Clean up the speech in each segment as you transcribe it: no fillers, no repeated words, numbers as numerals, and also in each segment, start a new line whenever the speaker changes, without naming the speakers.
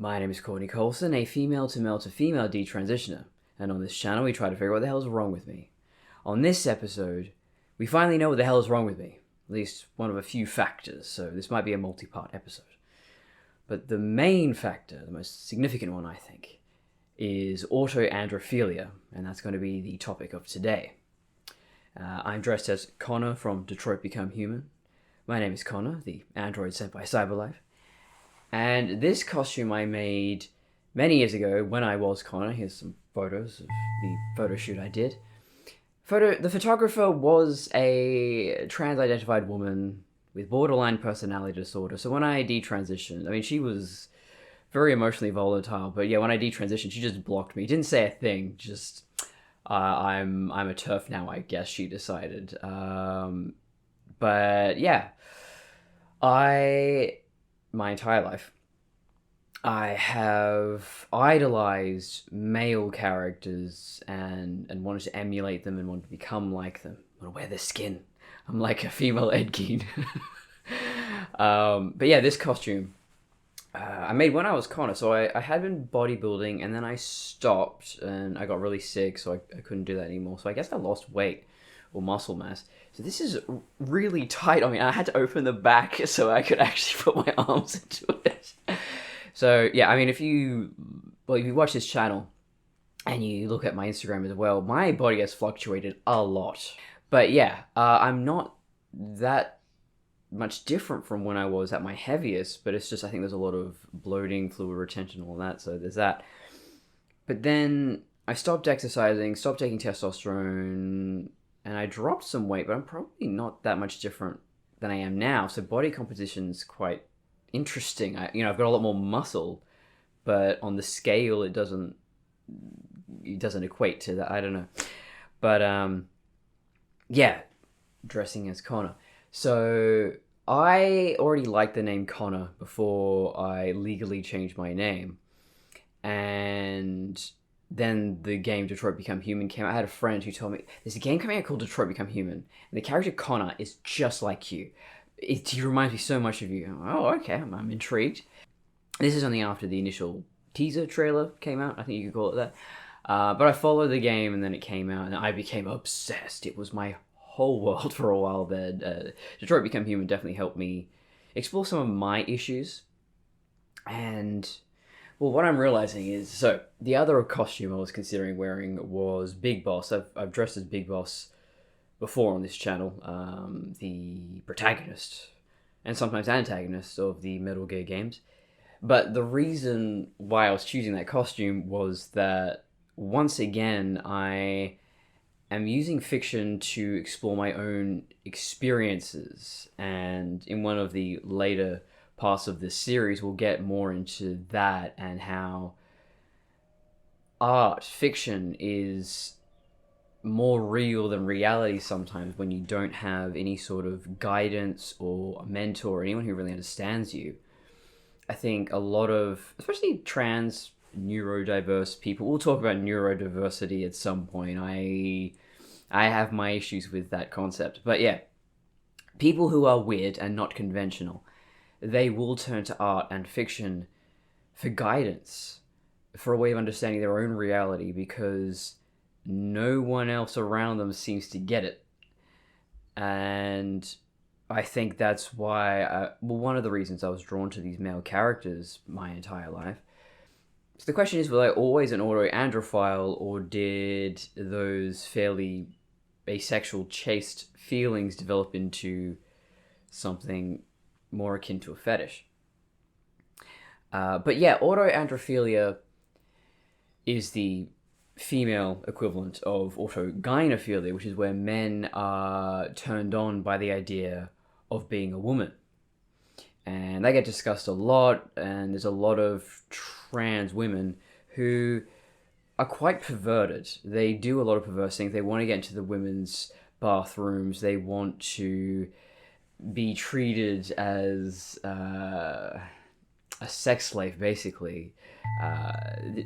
My name is Courtney Colson, a female to male to female detransitioner, and on this channel we try to figure out what the hell is wrong with me. On this episode, we finally know what the hell is wrong with me, at least one of a few factors, so this might be a multi-part episode. But the main factor, the most significant one I think, is autoandrophilia, and that's going to be the topic of today. I'm dressed as Connor from Detroit Become Human. My name is Connor, the android sent by Cyberlife. And this costume I made many years ago when I was Connor. Here's some photos of the photo shoot I did. The photographer was a trans-identified woman with borderline personality disorder. So when I detransitioned, I mean, she was very emotionally volatile, but yeah, when I detransitioned, she just blocked me. Didn't say a thing, just, I'm a TERF now, I guess she decided. But yeah, my entire life, I have idolized male characters and wanted to emulate them and wanted to become like them. I want to wear their skin. I'm like a female Ed Gein. But yeah, this costume I made when I was Connor. So I had been bodybuilding and then I stopped and I got really sick, so I couldn't do that anymore. So I guess I lost weight or muscle mass. So this is really tight on me. I had to open the back so I could actually put my arms into it. So yeah, I mean, if you watch this channel and you look at my Instagram as well, my body has fluctuated a lot. But yeah, I'm not that much different from when I was at my heaviest, but it's just I think there's a lot of bloating, fluid retention, all that, so there's that. But then I stopped exercising, stopped taking testosterone, and I dropped some weight, but I'm probably not that much different than I am now. So body composition's quite interesting. I've got a lot more muscle, but on the scale it doesn't equate to that. I don't know. But yeah, dressing as Connor. So I already liked the name Connor before I legally changed my name. And then the game Detroit Become Human came out. I had a friend who told me, there's a game coming out called Detroit Become Human, and the character Connor is just like you. He reminds me so much of you. I'm like, oh, okay, I'm intrigued. This is only after the initial teaser trailer came out, I think you could call it that. But I followed the game, and then it came out, and I became obsessed. It was my whole world for a while there. Detroit Become Human definitely helped me explore some of my issues. And well, what I'm realizing is, so the other costume I was considering wearing was Big Boss. I've dressed as Big Boss before on this channel, the protagonist and sometimes antagonist of the Metal Gear games. But the reason why I was choosing that costume was that once again I am using fiction to explore my own experiences, and in one of the later parts of this series we'll get more into that and how art fiction is more real than reality sometimes when you don't have any sort of guidance or a mentor or anyone who really understands you. I think a lot of, especially trans neurodiverse people, we'll talk about neurodiversity at some point. I have my issues with that concept, but yeah, people who are weird and not conventional, they will turn to art and fiction for guidance, for a way of understanding their own reality, because no one else around them seems to get it. And I think that's why, one of the reasons I was drawn to these male characters my entire life. So the question is, was I always an autoandrophile, or did those fairly asexual, chaste feelings develop into something more akin to a fetish? But yeah, autoandrophilia is the female equivalent of autogynephilic, which is where men are turned on by the idea of being a woman. And they get discussed a lot, and there's a lot of trans women who are quite perverted. They do a lot of perverse things. They want to get into the women's bathrooms. They want to be treated as a sex slave, basically.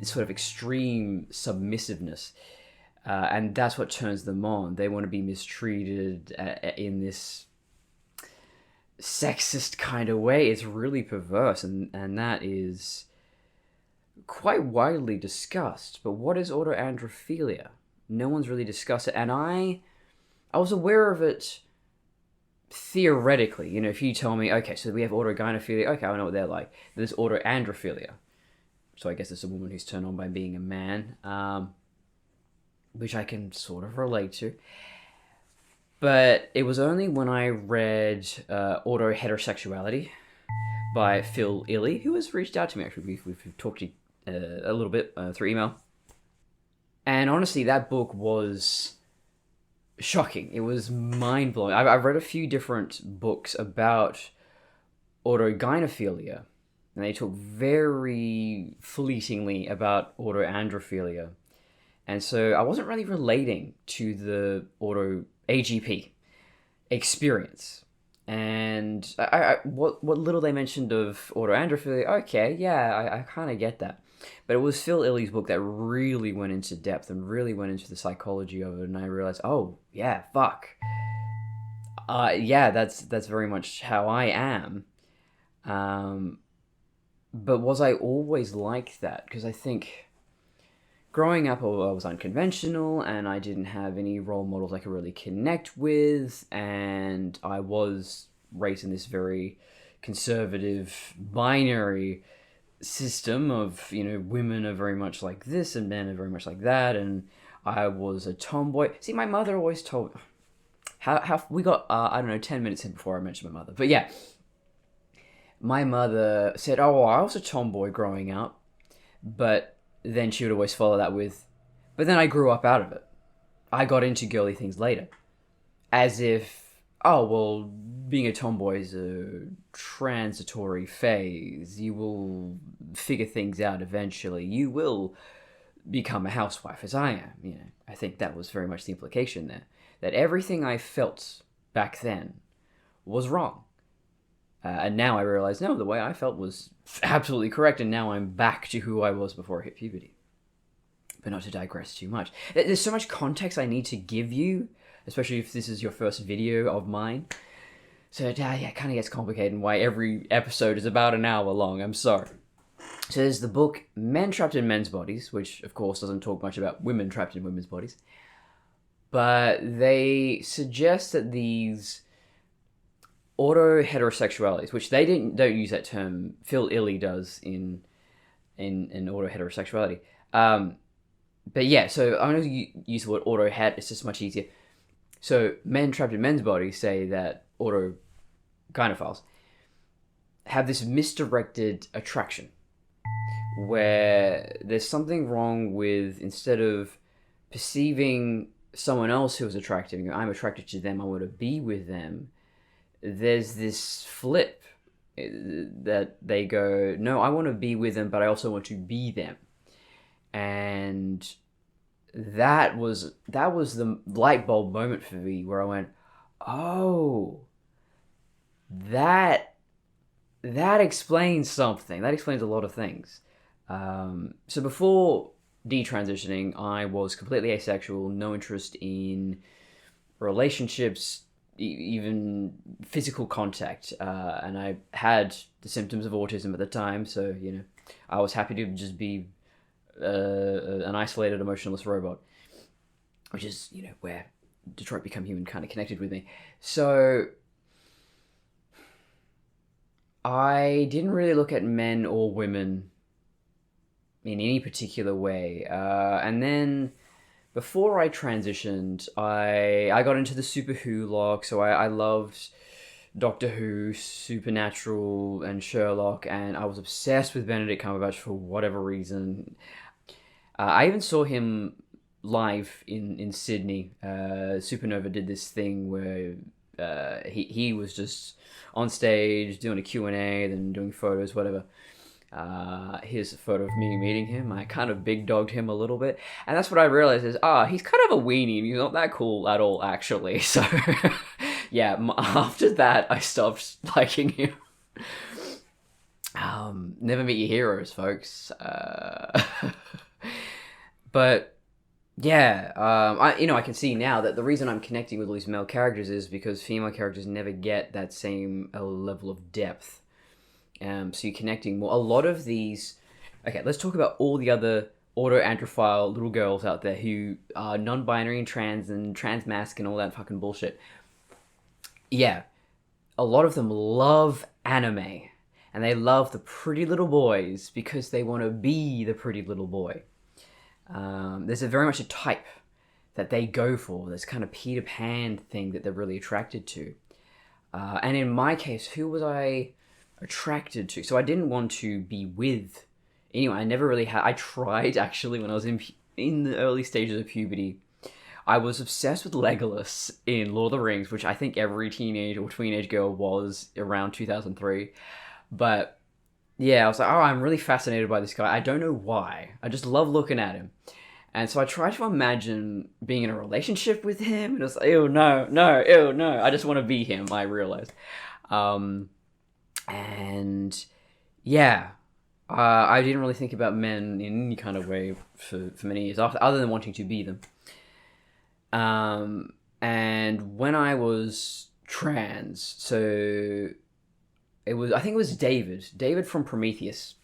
Sort of extreme submissiveness. And that's what turns them on. They want to be mistreated in this sexist kind of way. It's really perverse, and that is quite widely discussed. But what is autoandrophilia? No one's really discussed it, and I was aware of it theoretically. If you tell me, okay, so we have autogynephilic, okay, I know what they're like. There's autoandrophilia. So I guess it's a woman who's turned on by being a man, which I can sort of relate to. But it was only when I read Autoheterosexuality by Illy, who has reached out to me, actually. We've talked to a little bit through email. And honestly, that book was shocking. It was mind-blowing. I've read a few different books about autogynephilia, and they talk very fleetingly about autoandrophilia. And so I wasn't really relating to the AGP experience. And what little they mentioned of autoandrophilia, okay, yeah, I kind of get that. But it was Phil Illy's book that really went into depth and really went into the psychology of it, and I realized, oh, yeah, fuck. Yeah, that's very much how I am. But was I always like that? Because I think growing up, I was unconventional, and I didn't have any role models I could really connect with, and I was raised in this very conservative, binary system of, women are very much like this, and men are very much like that, and I was a tomboy. See, my mother always told... How we got, I don't know, 10 minutes in before I mentioned my mother. But yeah, my mother said, oh, well, I was a tomboy growing up, but then she would always follow that with, but then I grew up out of it. I got into girly things later. As if, oh, well, being a tomboy is a transitory phase. You will figure things out eventually. You will become a housewife, as I am. I think that was very much the implication there. That everything I felt back then was wrong. And now I realize, no, the way I felt was absolutely correct, and now I'm back to who I was before I hit puberty. But not to digress too much. There's so much context I need to give you, especially if this is your first video of mine. So yeah, it kind of gets complicated, and why every episode is about an hour long. I'm sorry. So there's the book Men Trapped in Men's Bodies, which of course doesn't talk much about women trapped in women's bodies. But they suggest that these autoheterosexualities, which they don't use that term, Phil Illy does in autoheterosexuality. But yeah, so I'm going to use the word autohet, it's just much easier. So men trapped in men's bodies say that autogynephiles have this misdirected attraction, where there's something wrong with, instead of perceiving someone else who is attractive, I'm attracted to them, I want to be with them, there's this flip that they go, no, I want to be with them, but I also want to be them. And that was the light bulb moment for me, where I went, oh, that explains something. That explains a lot of things. So before detransitioning, I was completely asexual, no interest in relationships, even physical contact, and I had the symptoms of autism at the time, so I was happy to just be an isolated, emotionless robot, which is where Detroit Become Human kind of connected with me. So I didn't really look at men or women in any particular way, and then before I transitioned, I got into the Super Who lock, so I loved Doctor Who, Supernatural, and Sherlock, and I was obsessed with Benedict Cumberbatch for whatever reason. I even saw him live in Sydney. Supernova did this thing where he was just on stage doing a Q&A, then doing photos, whatever. Here's a photo of me meeting him. I kind of big dogged him a little bit, and that's what I realized is, he's kind of a weenie, and he's not that cool at all, actually. So yeah, after that I stopped liking him. Never meet your heroes, folks. But yeah, I can see now that the reason I'm connecting with all these male characters is because female characters never get that same level of depth. So you're connecting more. A lot of these Okay, let's talk about all the other autoandrophile little girls out there who are non-binary and transmasc and all that fucking bullshit. Yeah, a lot of them love anime. And they love the pretty little boys because they want to be the pretty little boy. There's very much a type that they go for, this kind of Peter Pan thing that they're really attracted to. And in my case, who was I attracted to? So I didn't want to be with anyone. I never really had. I tried, actually, when I was in the early stages of puberty. I was obsessed with Legolas in Lord of the Rings, which I think every teenage or teenage girl was around 2003. But yeah, I was like, oh, I'm really fascinated by this guy. I don't know why. I just love looking at him. And so I tried to imagine being in a relationship with him. And it was like, ew, no. I just want to be him, I realized. And yeah, I didn't really think about men in any kind of way for many years, other than wanting to be them. And when I was trans, so... I think it was David from Prometheus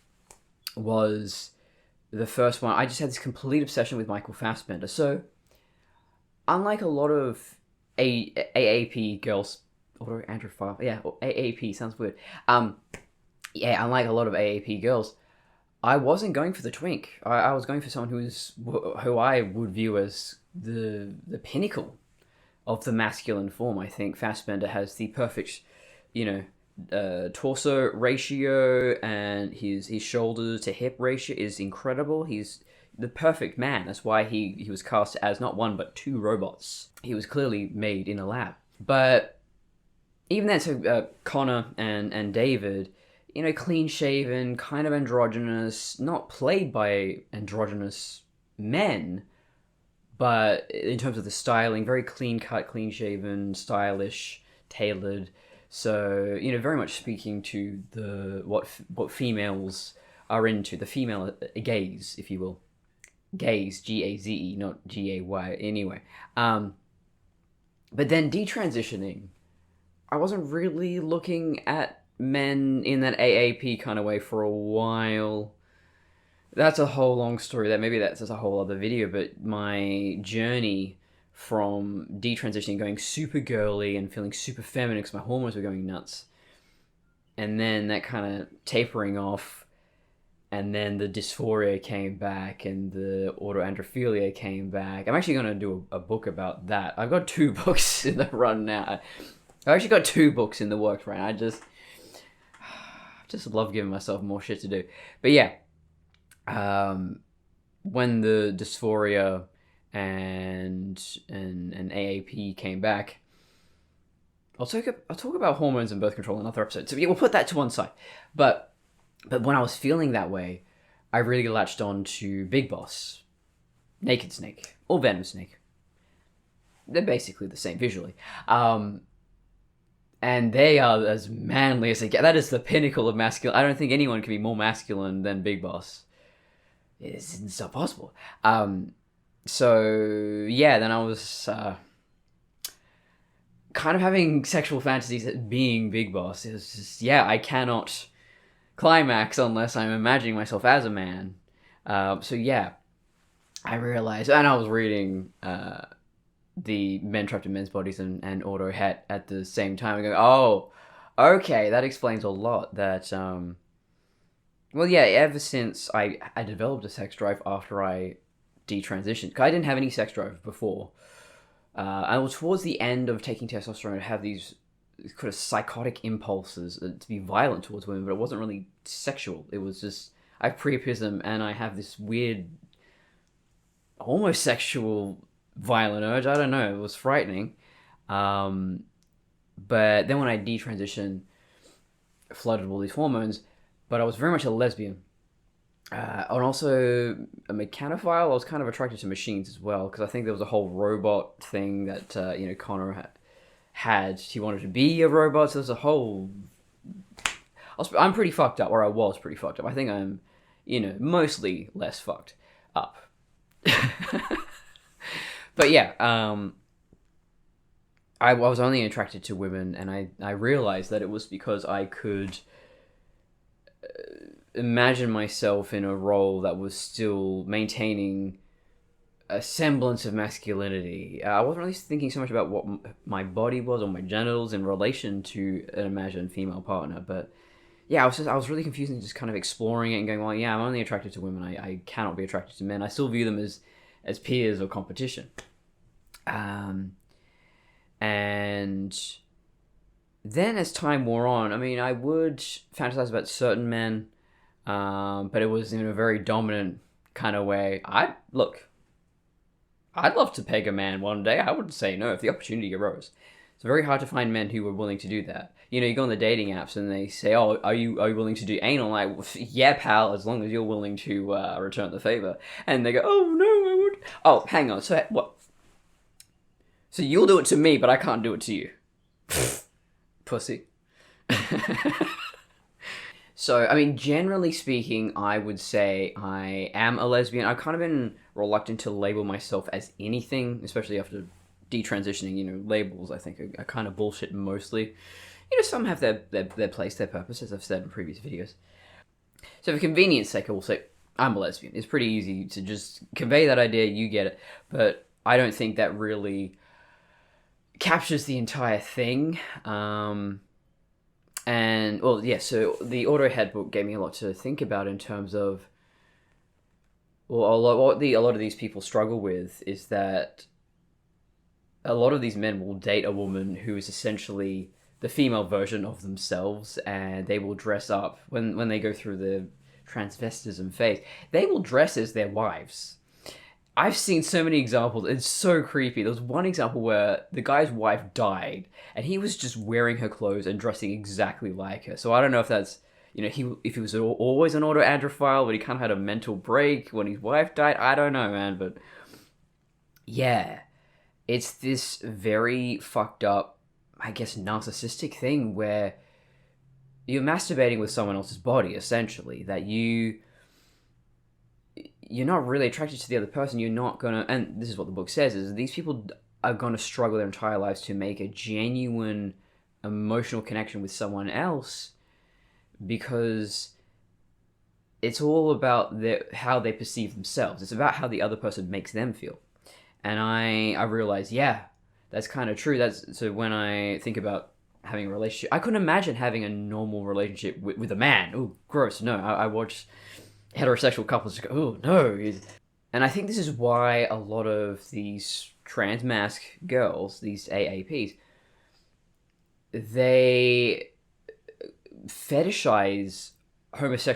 was the first one. I just had this complete obsession with Michael Fassbender. So, unlike a lot of AAP girls, autoandrophile, yeah, AAP sounds weird. Yeah, unlike a lot of AAP girls, I wasn't going for the twink. I was going for someone who I would view as the pinnacle of the masculine form. I think Fassbender has the perfect, torso ratio, and his shoulder to hip ratio is incredible. He's the perfect man. That's why he was cast as not one but two robots. He was clearly made in a lab. But even then, so Connor and David, clean shaven, kind of androgynous, not played by androgynous men, but in terms of the styling, very clean cut, clean shaven, stylish, tailored. So, very much speaking to what females are into, the female gaze, if you will. Gaze, G-A-Z-E, not G-A-Y, anyway. But then detransitioning, I wasn't really looking at men in that AAP kind of way for a while. That's a whole long story. Maybe that's a whole other video, but my journey from detransitioning, going super girly and feeling super feminine because my hormones were going nuts, and then that kind of tapering off, and then the dysphoria came back and the autoandrophilia came back. I'm actually going to do a book about that. I've got 2 books in the run now. I've actually got 2 books in the works right now. I just love giving myself more shit to do. But yeah, when the dysphoria and AAP came back, I'll talk about hormones and birth control in another episode. So yeah, we'll put that to one side. But when I was feeling that way, I really latched on to Big Boss, Naked Snake, or Venom Snake. They're basically the same visually. And they are as manly as they get. That is the pinnacle of masculine. I don't think anyone can be more masculine than Big Boss. It's not possible. So, yeah, then I was kind of having sexual fantasies at being Big Boss. It was just, I cannot climax unless I'm imagining myself as a man. So, yeah, I realized, and I was reading the Men Trapped in Men's Bodies and Autohet at the same time. I go, oh, okay, that explains a lot. That, ever since I developed a sex drive after I detransitioned, because I didn't have any sex drive before. I was towards the end of taking testosterone, I'd have these kind of psychotic impulses to be violent towards women, but it wasn't really sexual. It was just, I have priapism, and I have this weird, almost sexual violent urge. I don't know, it was frightening. But then when I detransitioned, flooded with all these hormones, but I was very much a lesbian. And also a mechanophile. I was kind of attracted to machines as well, because I think there was a whole robot thing that Connor had. He wanted to be a robot, so there's a whole... I'm pretty fucked up, or I was pretty fucked up. I think I'm, mostly less fucked up. But yeah, I was only attracted to women, and I realized that it was because I could imagine myself in a role that was still maintaining a semblance of masculinity. I wasn't really thinking so much about what my body was or my genitals in relation to an imagined female partner, but yeah, I was really confused and just kind of exploring it and going, well, yeah, I'm only attracted to women. I cannot be attracted to men. I still view them as peers or competition. And then as time wore on, I mean, I would fantasize about certain men, but it was in a very dominant kind of way. I'd love to peg a man one day. I wouldn't say no if the opportunity arose. It's very hard to find men who are willing to do that. You know, you go on the dating apps and they say, "Oh, are you willing to do anal?" Like, yeah, pal, as long as you're willing to return the favor. And they go, "Oh no, I would." Oh, hang on. So what? So you'll do it to me, but I can't do it to you, pussy. So, I mean, generally speaking, I would say I am a lesbian. I've kind of been reluctant to label myself as anything, especially after detransitioning. You know, labels, I think, are kind of bullshit mostly. You know, some have their place, their purpose, as I've said in previous videos. So for convenience sake, I will say I'm a lesbian. It's pretty easy to just convey that idea, you get it. But I don't think that really captures the entire thing. And, well, yeah, so the Autohead book gave me a lot to think about in terms of, well, what a lot of these people struggle with is that a lot of these men will date a woman who is essentially the female version of themselves, and they will dress up, when they go through the transvestism phase, they will dress as their wives. I've seen so many examples. It's so creepy. There was one example where the guy's wife died, and he was just wearing her clothes and dressing exactly like her. So I don't know if that's, you know, if he was always an autoandrophile, but he kind of had a mental break when his wife died. I don't know, man. But yeah, it's this very fucked up, I guess, narcissistic thing where you're masturbating with someone else's body, essentially. That you're not really attracted to the other person. You're not gonna, and this is what the book says, is these people are gonna struggle their entire lives to make a genuine emotional connection with someone else, because it's all about how they perceive themselves. It's about how the other person makes them feel. And I realized, yeah, that's kind of true. So when I think about having a relationship, I couldn't imagine having a normal relationship with a man. Oh, gross. No, I watch heterosexual couples go, oh no. And I think this is why a lot of these trans mask girls, these AAPs, they fetishize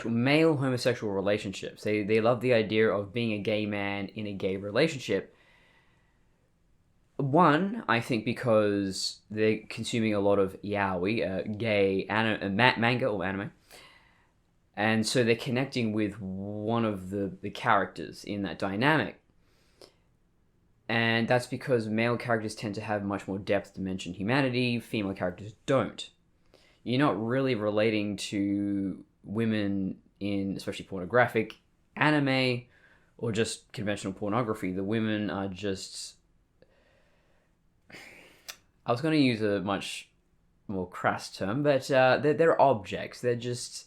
male homosexual relationships. They love the idea of being a gay man in a gay relationship. One, I think because they're consuming a lot of yaoi, gay manga or anime. And so they're connecting with one of the characters in that dynamic. And that's because male characters tend to have much more depth, dimension, humanity. Female characters don't. You're not really relating to women in, especially pornographic, anime, or just conventional pornography. The women are just... I was going to use a much more crass term, but they're objects. They're just...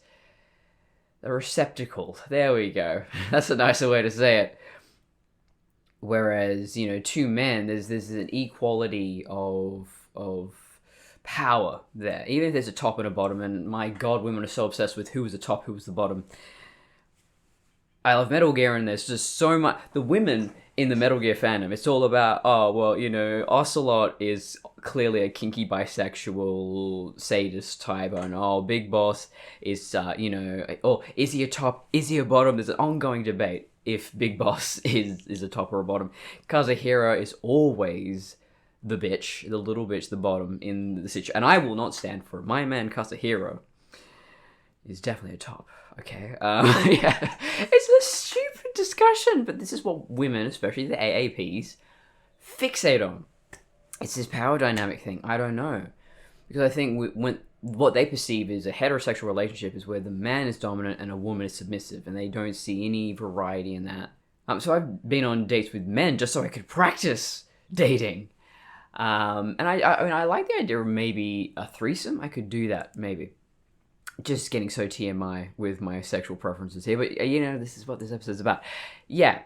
a receptacle. There we go. That's a nicer way to say it. Whereas, you know, two men, there's an equality of power there. Even if there's a top and a bottom, and my god, women are so obsessed with who was the top, who was the bottom. I love Metal Gear, and there's just so much... The women in the Metal Gear fandom, it's all about, oh, well, you know, Ocelot is clearly a kinky bisexual sadist type, and oh, Big Boss is, you know, oh, is he a top, is he a bottom? There's an ongoing debate if Big Boss is a top or a bottom. Kazuhira is always the bitch, the little bitch, the bottom in the situation. And I will not stand for it. My man Kazuhira is definitely a top. Okay, yeah, it's a stupid discussion, but this is what women, especially the AAPs, fixate on. It's this power dynamic thing. I don't know, because I think when what they perceive is a heterosexual relationship is where the man is dominant and a woman is submissive, and they don't see any variety in that. So I've been on dates with men just so I could practice dating, and I mean I like the idea of maybe a threesome. I could do that maybe. just getting so TMI with my sexual preferences here, but this is what this episode's about. Yeah,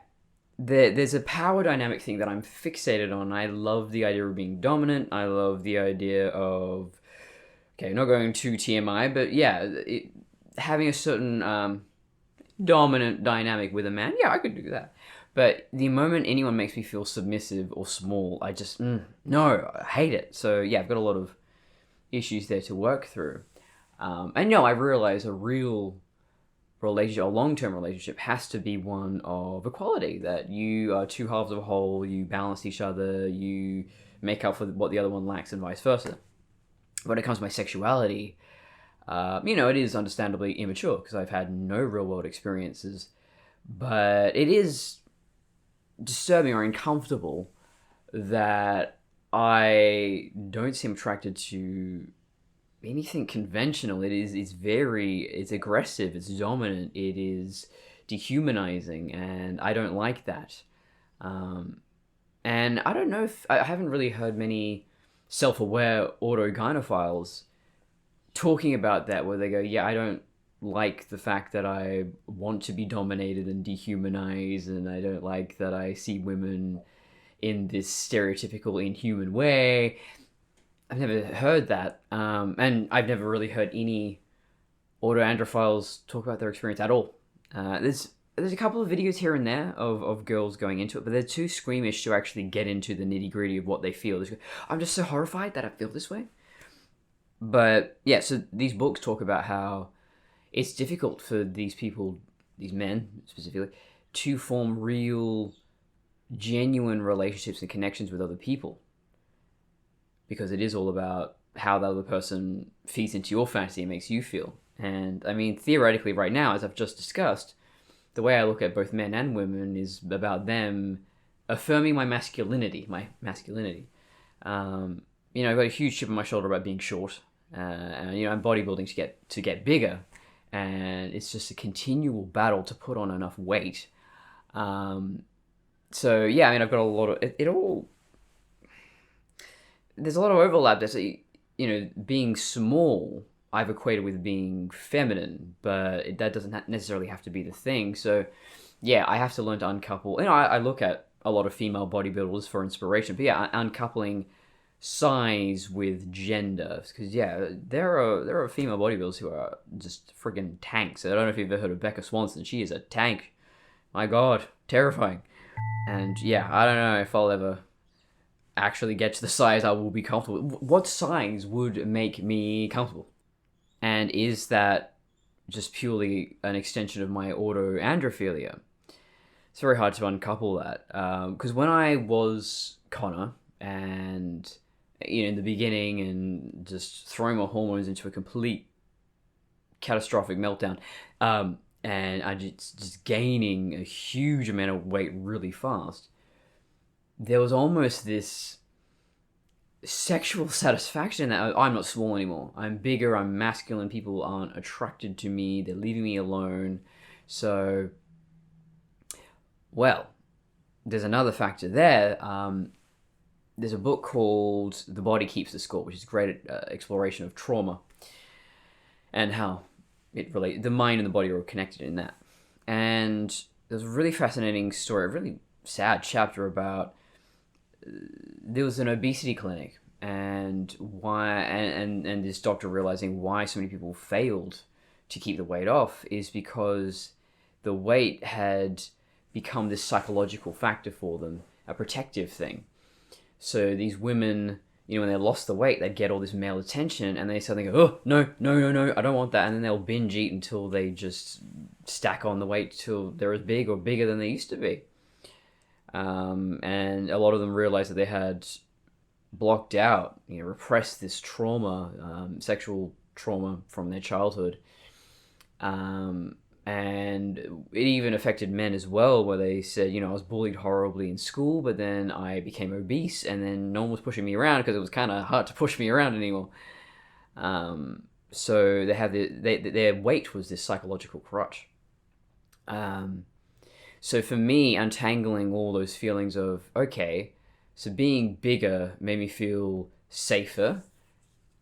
there's a power dynamic thing that I'm fixated on. I love the idea of being dominant. I love the idea of, okay, not going too TMI, but yeah, having a certain dominant dynamic with a man. Yeah, I could do that. But the moment anyone makes me feel submissive or small, I just, no, I hate it. So yeah, I've got a lot of issues there to work through. And no, I realize a real relationship, a long-term relationship, has to be one of equality, that you are two halves of a whole, you balance each other, you make up for what the other one lacks, and vice versa. When it comes to my sexuality, it is understandably immature because I've had no real-world experiences, but it is disturbing or uncomfortable that I don't seem attracted to anything conventional. It's aggressive, it's dominant, it is dehumanizing, and I don't like that. And I don't know if I haven't really heard many self-aware autogynephiles talking about that, where they go, yeah, I don't like the fact that I want to be dominated and dehumanized, and I don't like that I see women in this stereotypical inhuman way. I've never heard that, and I've never really heard any autoandrophiles talk about their experience at all. There's a couple of videos here and there of girls going into it, but they're too squeamish to actually get into the nitty-gritty of what they feel. I'm just so horrified that I feel this way. But yeah, so these books talk about how it's difficult for these people, these men specifically, to form real, genuine relationships and connections with other people. Because it is all about how the other person feeds into your fantasy and makes you feel. And I mean, theoretically right now, as I've just discussed, the way I look at both men and women is about them affirming my masculinity. I've got a huge chip on my shoulder about being short. And I'm bodybuilding to get bigger. And it's just a continual battle to put on enough weight. So yeah, I've got a lot of it all. There's a lot of overlap. There's being small, I've equated with being feminine, but that doesn't necessarily have to be the thing. So yeah, I have to learn to uncouple. I look at a lot of female bodybuilders for inspiration, but yeah, uncoupling size with gender, because yeah, there are female bodybuilders who are just friggin' tanks. I don't know if you've ever heard of Becca Swanson. She is a tank. My God, terrifying. And yeah, I don't know if I'll ever actually get to the size I will be comfortable with. What size would make me comfortable? And is that just purely an extension of my autoandrophilia? It's very hard to uncouple that. Because when I was Connor and in the beginning and just throwing my hormones into a complete catastrophic meltdown, and I just gaining a huge amount of weight really fast, there was almost this sexual satisfaction that I'm not small anymore. I'm bigger, I'm masculine, people aren't attracted to me, they're leaving me alone. So, well, there's another factor there. There's a book called The Body Keeps the Score, which is a great exploration of trauma and how the mind and the body are all connected in that. And there's a really fascinating story, a really sad chapter about there was an obesity clinic and this doctor realizing why so many people failed to keep the weight off is because the weight had become this psychological factor for them, a protective thing. So these women, when they lost the weight, they'd get all this male attention and they suddenly go, oh, no, I don't want that. And then they'll binge eat until they just stack on the weight till they're as big or bigger than they used to be. And a lot of them realized that they had blocked out, repressed this trauma, sexual trauma from their childhood. And it even affected men as well, where they said, I was bullied horribly in school, but then I became obese, and then no one was pushing me around because it was kind of hard to push me around anymore. So they have their weight was this psychological crutch. So for me, untangling all those feelings of, okay, so being bigger made me feel safer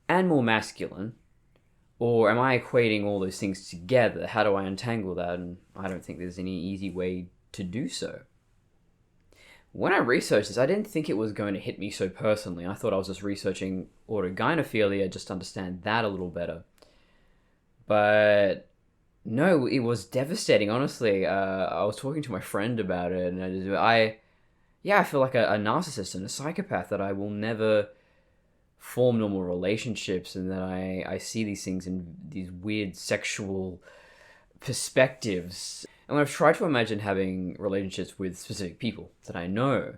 and more masculine, Or am I equating all those things together? How do I untangle that? And I don't think there's any easy way to do so. When I researched this, I didn't think it was going to hit me so personally. I thought I was just researching autogynephilic just to understand that a little better. But no, it was devastating, honestly. I was talking to my friend about it, and I feel like a narcissist and a psychopath, that I will never form normal relationships, and that I see these things in these weird sexual perspectives. And when I've tried to imagine having relationships with specific people that I know,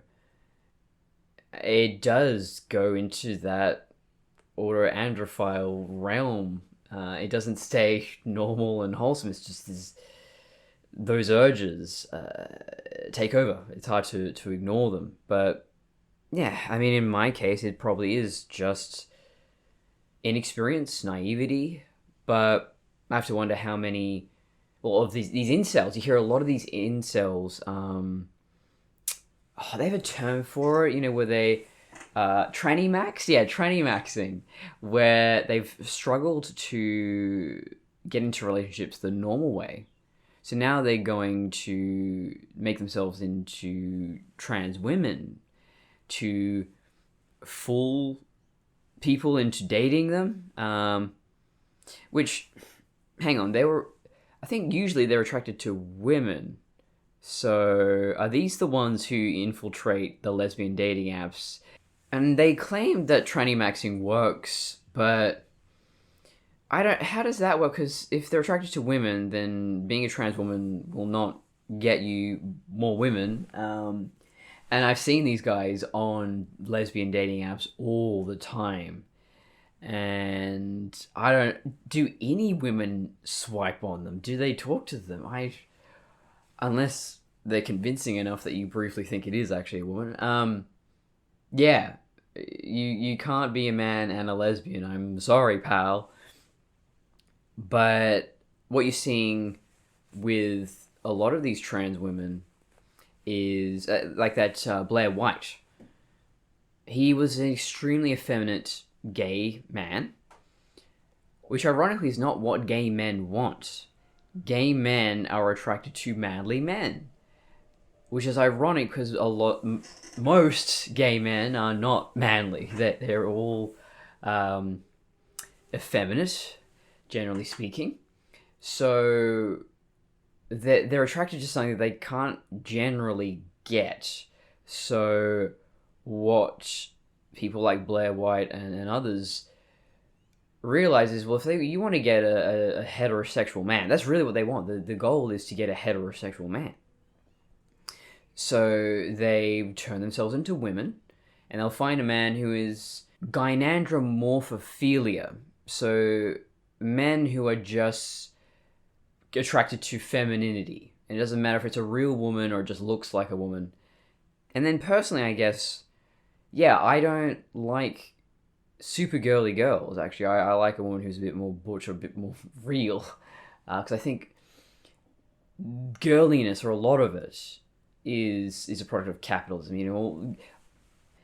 it does go into that autoandrophile realm. It doesn't stay normal and wholesome. It's just those urges take over. It's hard to ignore them. But yeah, I mean, in my case, it probably is just inexperience, naivety. But I have to wonder how many, well, of these incels. You hear a lot of these incels. They have a term for it. Where they tranny max, tranny maxing, where they've struggled to get into relationships the normal way. So now they're going to make themselves into trans women to fool people into dating them. Which, hang on, I think usually they're attracted to women. So are these the ones who infiltrate the lesbian dating apps? And they claim that tranny maxing works, but how does that work? Because if they're attracted to women, then being a trans woman will not get you more women. And I've seen these guys on lesbian dating apps all the time. And do any women swipe on them? Do they talk to them? Unless they're convincing enough that you briefly think it is actually a woman. Yeah, you can't be a man and a lesbian. I'm sorry, pal. But what you're seeing with a lot of these trans women is like that Blair White. He was an extremely effeminate gay man, which ironically is not what gay men want. Gay men are attracted to manly men, which is ironic because most gay men are not manly. They're all effeminate, generally speaking. So they're attracted to something that they can't generally get. So what people like Blair White and others realize is, well, if you want to get a heterosexual man, that's really what they want. The goal is to get a heterosexual man. So they turn themselves into women, and they'll find a man who is gynandromorphophilia. So men who are just attracted to femininity. And it doesn't matter if it's a real woman or just looks like a woman. And then personally, I guess, I don't like super girly girls, actually. I like a woman who's a bit more butch or a bit more real. Because I think girliness, or a lot of it, is a product of capitalism.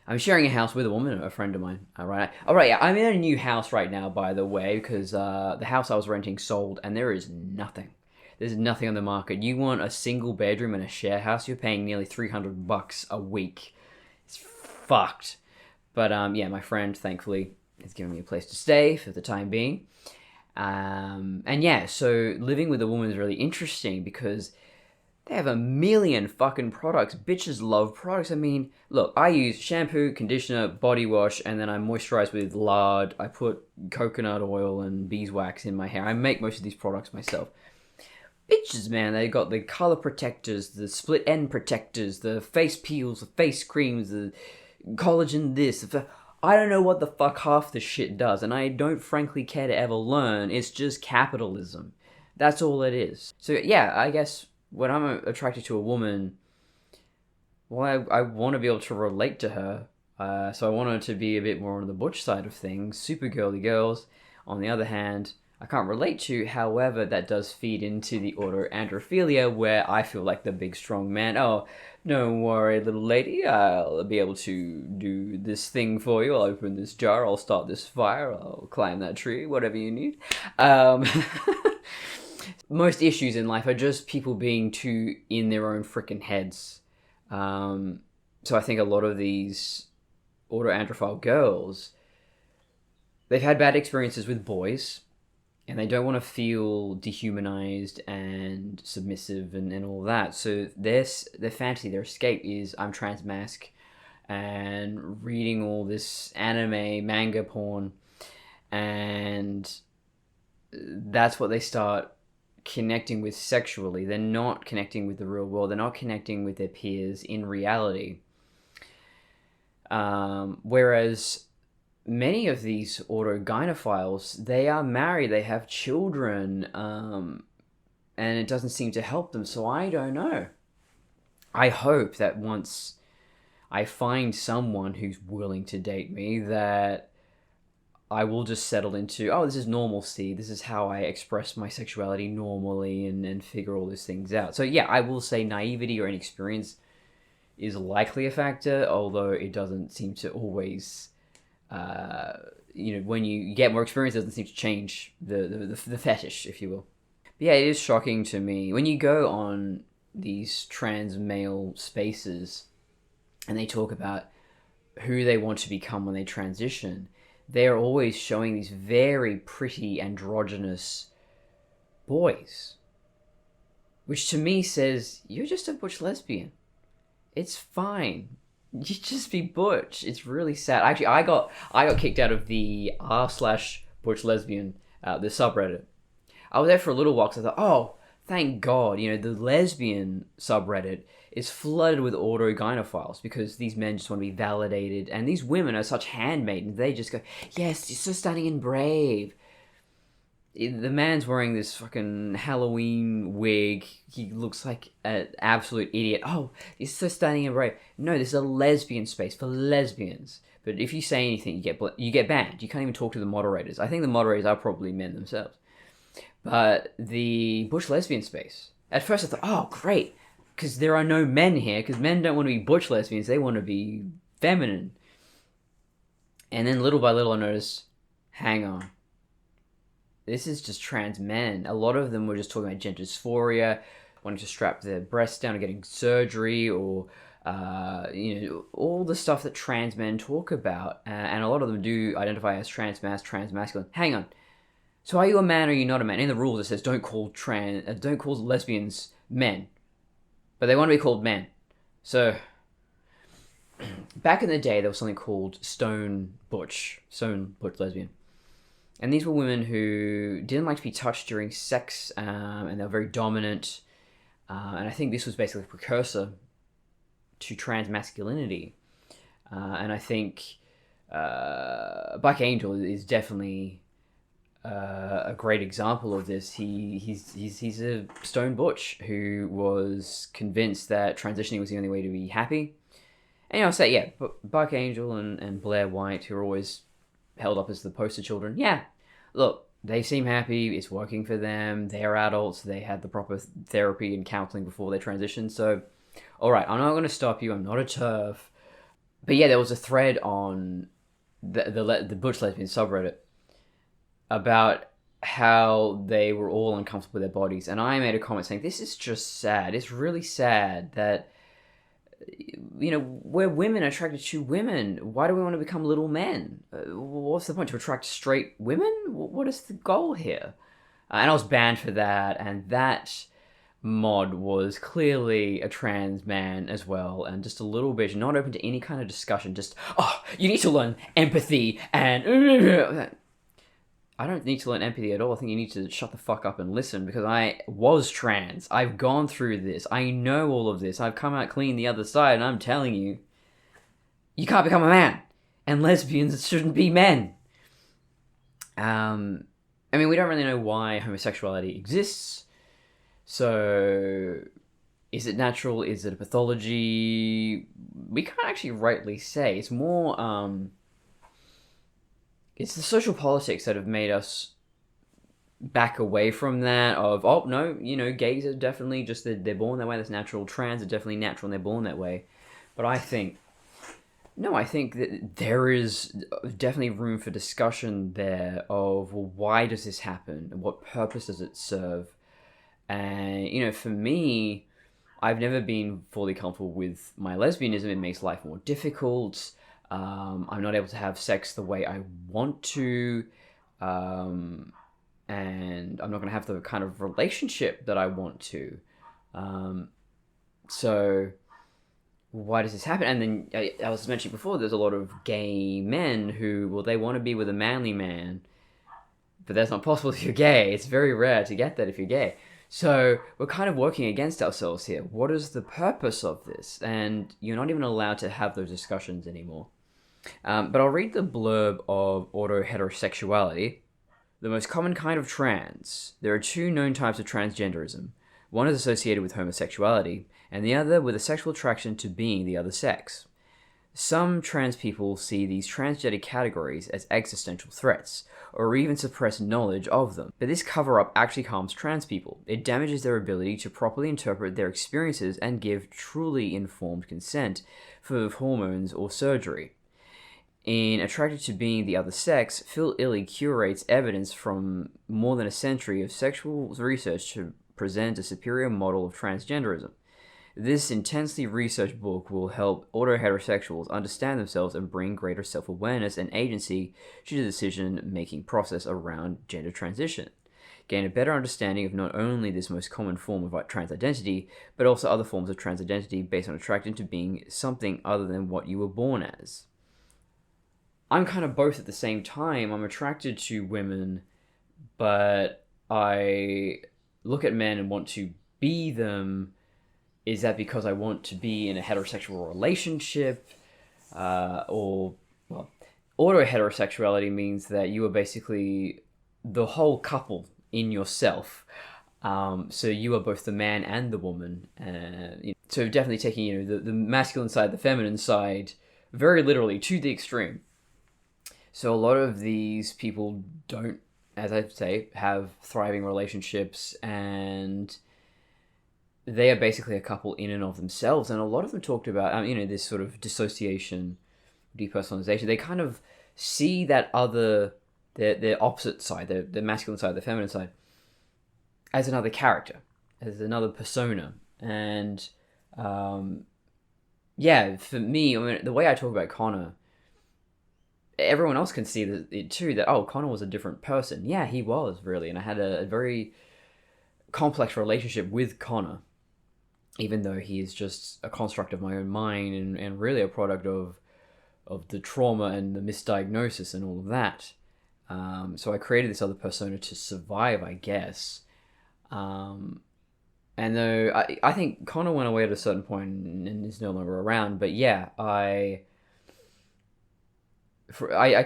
I'm sharing a house with a woman, a friend of mine, right? I'm in a new house right now, by the way, because the house I was renting sold, and there is nothing. There's nothing on the market. You want a single bedroom in a share house, you're paying nearly $300 a week. It's fucked. But my friend, thankfully, has given me a place to stay for the time being. So living with a woman is really interesting because they have a million fucking products. Bitches love products. I mean, look, I use shampoo, conditioner, body wash, and then I moisturize with lard. I put coconut oil and beeswax in my hair. I make most of these products myself. Bitches, man, they got the color protectors, the split end protectors, the face peels, the face creams, the collagen this. I don't know what the fuck half the shit does, and I don't frankly care to ever learn. It's just capitalism. That's all it is. So I guess when I'm attracted to a woman, well, I want to be able to relate to her. So I want her to be a bit more on the butch side of things. Super girly girls. On the other hand, I can't relate to. However, that does feed into the autoandrophilia, where I feel like the big strong man. Oh, don't worry, little lady. I'll be able to do this thing for you. I'll open this jar. I'll start this fire. I'll climb that tree. Whatever you need. Um, most issues in life are just people being too in their own freaking heads. So I think a lot of these autoandrophile girls, they've had bad experiences with boys, and they don't want to feel dehumanized and submissive and all that. So their fantasy, their escape is I'm transmasc and reading all this anime, manga porn, and that's what they start connecting with sexually. They're not connecting with the real world. They're not connecting with their peers in reality. Whereas many of these autogynephiles, they are married, they have children, and it doesn't seem to help them. So I don't know. I hope that once I find someone who's willing to date me, that I will just settle into, oh, this is normalcy. This is how I express my sexuality normally, and figure all these things out. So yeah, I will say naivety or inexperience is likely a factor, although it doesn't seem to always, when you get more experience, it doesn't seem to change the fetish, if you will. But yeah, it is shocking to me when you go on these trans male spaces and they talk about who they want to become when they transition. They're always showing these very pretty androgynous boys, which to me says, you're just a butch lesbian. It's fine. You just be butch. It's really sad. Actually, I got kicked out of the r/butch lesbian, the subreddit. I was there for a little while because I thought, oh, thank God, the lesbian subreddit is flooded with autogynephiles because these men just want to be validated, and these women are such handmaidens. They just go, yes, you're so stunning and brave. The man's wearing this fucking Halloween wig. He looks like an absolute idiot. Oh, he's so stunning and brave. No, this is a lesbian space for lesbians. But if you say anything, you get banned. You can't even talk to the moderators. I think the moderators are probably men themselves. But the butch lesbian space, at first I thought, oh, great, because there are no men here, because men don't want to be butch lesbians. They want to be feminine. And then little by little I noticed, hang on. This is just trans men. A lot of them were just talking about gender dysphoria, wanting to strap their breasts down or getting surgery, or all the stuff that trans men talk about. And a lot of them do identify as transmasculine. Hang on. So are you a man or are you not a man? In the rules it says don't call lesbians men, but they want to be called men. So back in the day, there was something called stone butch lesbian. And these were women who didn't like to be touched during sex, and they were very dominant. And I think this was basically a precursor to trans masculinity. And I think Black Angel is definitely a great example of this. He's a stone butch who was convinced that transitioning was the only way to be happy. And I'll say, yeah, Black Angel and Blair White, who are always held up as the poster children. Yeah, look, they seem happy. It's working for them. They're adults. They had the proper therapy and counseling before they transitioned. So, all right, I'm not going to stop you. I'm not a TERF. But yeah, there was a thread on the butch lesbian subreddit about how they were all uncomfortable with their bodies. And I made a comment saying, this is just sad. It's really sad that, we're women attracted to women. Why do we want to become little men? What's the point? To attract straight women? What is the goal here? And I was banned for that, and that mod was clearly a trans man as well, and just a little bit not open to any kind of discussion. Just, oh, you need to learn empathy, and I don't need to learn empathy at all. I think you need to shut the fuck up and listen, because I was trans. I've gone through this. I know all of this. I've come out clean the other side, and I'm telling you, you can't become a man. And lesbians shouldn't be men. We don't really know why homosexuality exists. So, is it natural? Is it a pathology? We can't actually rightly say. It's more, it's the social politics that have made us back away from that of, oh, no, gays are definitely just, they're born that way, that's natural. Trans are definitely natural and they're born that way. But I think, no, I think that there is definitely room for discussion there of, well, why does this happen? And what purpose does it serve? And, for me, I've never been fully comfortable with my lesbianism. It makes life more difficult. I'm not able to have sex the way I want to. And I'm not going to have the kind of relationship that I want to. So why does this happen? And then I was mentioning before, there's a lot of gay men who, well, they want to be with a manly man, but that's not possible if you're gay. It's very rare to get that if you're gay. So we're kind of working against ourselves here. What is the purpose of this? And you're not even allowed to have those discussions anymore. But I'll read the blurb of Autoheterosexuality. The most common kind of trans. There are two known types of transgenderism. One is associated with homosexuality, and the other with a sexual attraction to being the other sex. Some trans people see these transgender categories as existential threats, or even suppress knowledge of them. But this cover-up actually harms trans people. It damages their ability to properly interpret their experiences and give truly informed consent for hormones or surgery. In Attracted to Being the Other Sex, Phil Illy curates evidence from more than a century of sexual research to present a superior model of transgenderism. This intensely researched book will help autoheterosexuals understand themselves and bring greater self-awareness and agency to the decision-making process around gender transition. Gain a better understanding of not only this most common form of trans identity, but also other forms of trans identity based on attracting to being something other than what you were born as. I'm kind of both at the same time. I'm attracted to women, but I look at men and want to be them. Is that because I want to be in a heterosexual relationship? Well, autoheterosexuality means that you are basically the whole couple in yourself. So you are both the man and the woman. So definitely taking, the masculine side, the feminine side, very literally to the extreme. So a lot of these people don't, as I say, have thriving relationships, and they are basically a couple in and of themselves. And a lot of them talked about, this sort of dissociation, depersonalization. They kind of see that other, their opposite side, the masculine side, the feminine side, as another character, as another persona. And for me, the way I talk about Connor, everyone else can see it too, that, oh, Connor was a different person. Yeah, he was, really. And I had a very complex relationship with Connor, even though he is just a construct of my own mind and really a product of the trauma and the misdiagnosis and all of that. So I created this other persona to survive, I guess. And though I think Connor went away at a certain point and is no longer around, but yeah, I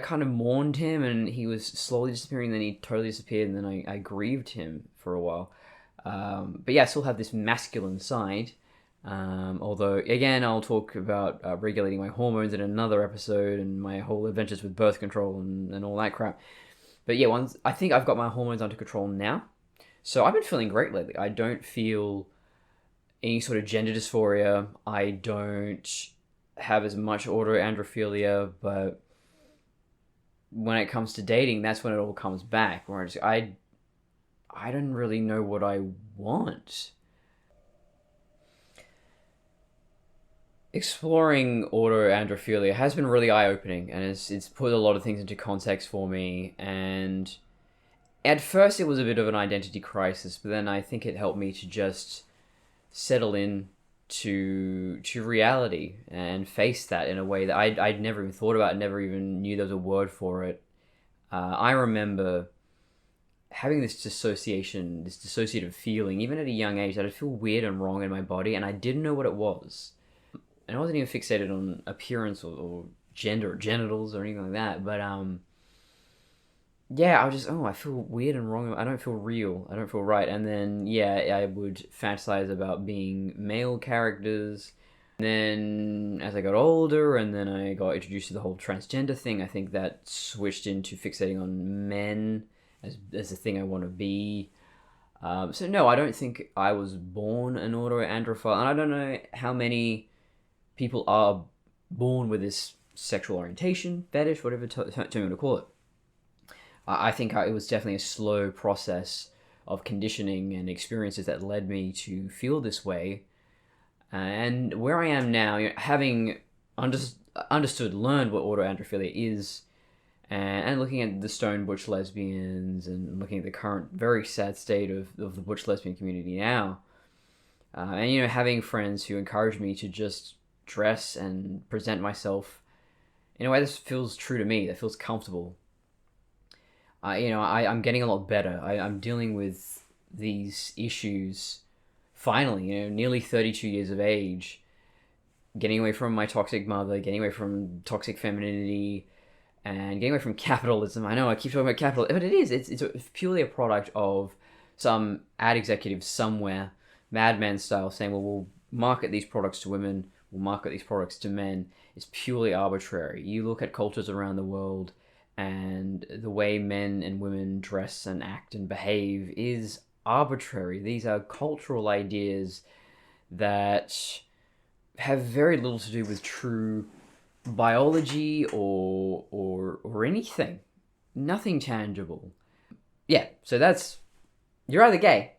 kind of mourned him, and he was slowly disappearing, then he totally disappeared, and then I grieved him for a while. But yeah, I still have this masculine side. Although, again, I'll talk about regulating my hormones in another episode, and my whole adventures with birth control and all that crap. But yeah, I think I've got my hormones under control now. So I've been feeling great lately. I don't feel any sort of gender dysphoria. I don't have as much autoandrophilia, but when it comes to dating, that's when it all comes back. Where I don't really know what I want. Exploring autoandrophilia has been really eye-opening, and it's put a lot of things into context for me. And at first it was a bit of an identity crisis, but then I think it helped me to just settle in to reality and face that in a way that I'd never even thought about, never even knew there was a word for it. I remember having this dissociative feeling, even at a young age, that I'd feel weird and wrong in my body, and I didn't know what it was. And I wasn't even fixated on appearance or gender or genitals or anything like that, but I was just, I feel weird and wrong. I don't feel real. I don't feel right. And then, I would fantasize about being male characters. And then as I got older, and then I got introduced to the whole transgender thing, I think that switched into fixating on men as the thing I want to be. So no, I don't think I was born an autoandrophile, and I don't know how many people are born with this sexual orientation, fetish, whatever term you want to call it. I think it was definitely a slow process of conditioning and experiences that led me to feel this way. And where I am now, having learned what autoandrophilia is, and looking at the stone butch lesbians, and looking at the current very sad state of the butch lesbian community now, and having friends who encourage me to just dress and present myself in a way that feels true to me, that feels comfortable. I'm getting a lot better. I'm dealing with these issues finally, nearly 32 years of age, getting away from my toxic mother, getting away from toxic femininity, and getting away from capitalism. I know I keep talking about capitalism, but it's purely a product of some ad executive somewhere, madman style, saying, well, we'll market these products to women, we'll market these products to men. It's purely arbitrary. You look at cultures around the world, and the way men and women dress and act and behave is arbitrary. These are cultural ideas that have very little to do with true biology or anything. Nothing tangible. Yeah, so you're either gay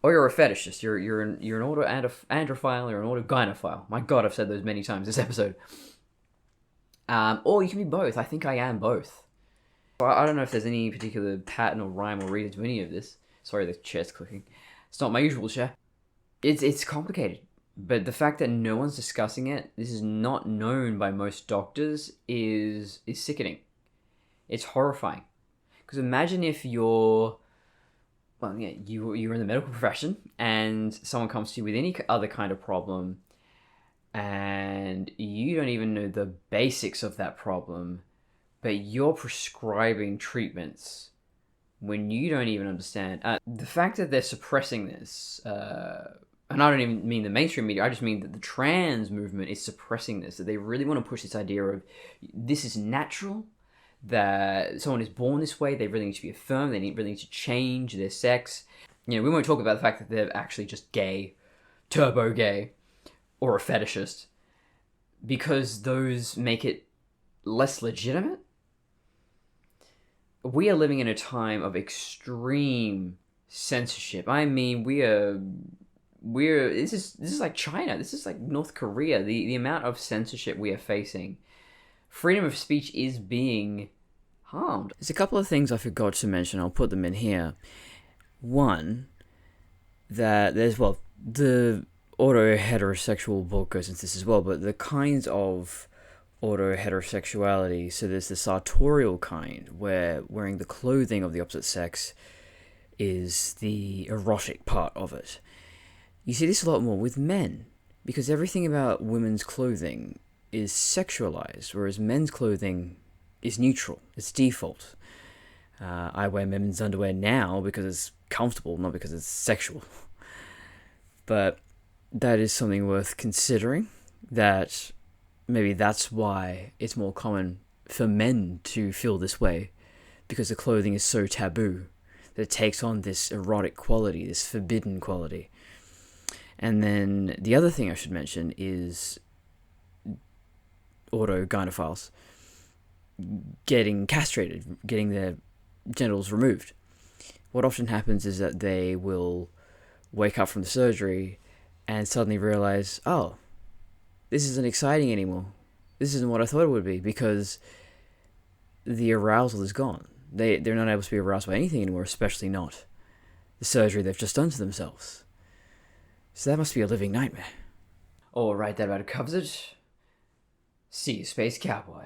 or you're a fetishist. You're an autoandrophile or an autogynephile. My God, I've said those many times this episode. Or you can be both. I think I am both. I don't know if there's any particular pattern or rhyme or reason to any of this. Sorry, the chair's clicking. It's not my usual chair. It's complicated. But the fact that no one's discussing it, this is not known by most doctors, is sickening. It's horrifying. Because imagine if you're in the medical profession and someone comes to you with any other kind of problem, and you don't even know the basics of that problem, but you're prescribing treatments when you don't even understand. The fact that they're suppressing this, and I don't even mean the mainstream media, I just mean that the trans movement is suppressing this, that they really want to push this idea of this is natural, that someone is born this way, they really need to be affirmed, they really need to change their sex. We won't talk about the fact that they're actually just gay, turbo gay, or a fetishist, because those make it less legitimate. We are living in a time of extreme censorship. I mean, this is like China. This is like North Korea. The amount of censorship we are facing. Freedom of speech is being harmed. There's a couple of things I forgot to mention. I'll put them in here. One, that there's, the Autoheterosexual book goes into this as well, but the kinds of autoheterosexuality. So there's the sartorial kind, where wearing the clothing of the opposite sex is the erotic part of it. You see this a lot more with men, because everything about women's clothing is sexualized, whereas men's clothing is neutral. It's default. I wear men's underwear now because it's comfortable, not because it's sexual. But that is something worth considering, that maybe that's why it's more common for men to feel this way, because the clothing is so taboo that it takes on this erotic quality, this forbidden quality. And then the other thing I should mention is autogynephiles getting castrated, getting their genitals removed. What often happens is that they will wake up from the surgery and suddenly realize, oh, this isn't exciting anymore. This isn't what I thought it would be, because the arousal is gone. They're not able to be aroused by anything anymore, especially not the surgery they've just done to themselves. So that must be a living nightmare. All right, that about covers it. See you, Space Cowboy.